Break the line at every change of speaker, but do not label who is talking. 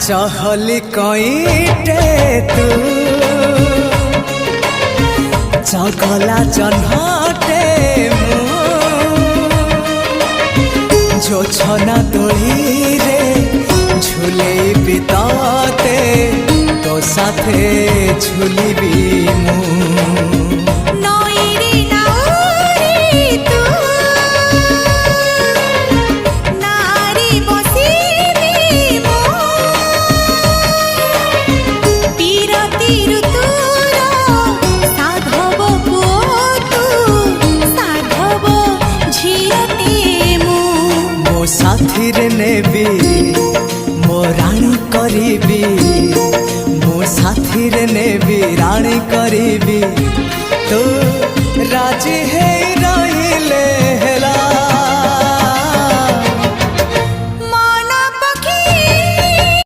चहली कईटे तू चगला जन्हटे जो छना तोड़ी रे झूले बिताते तो साथे झूली भी साथीरे नेबी मो राणी करीबी मो साथीरे नेबी राणी करीबी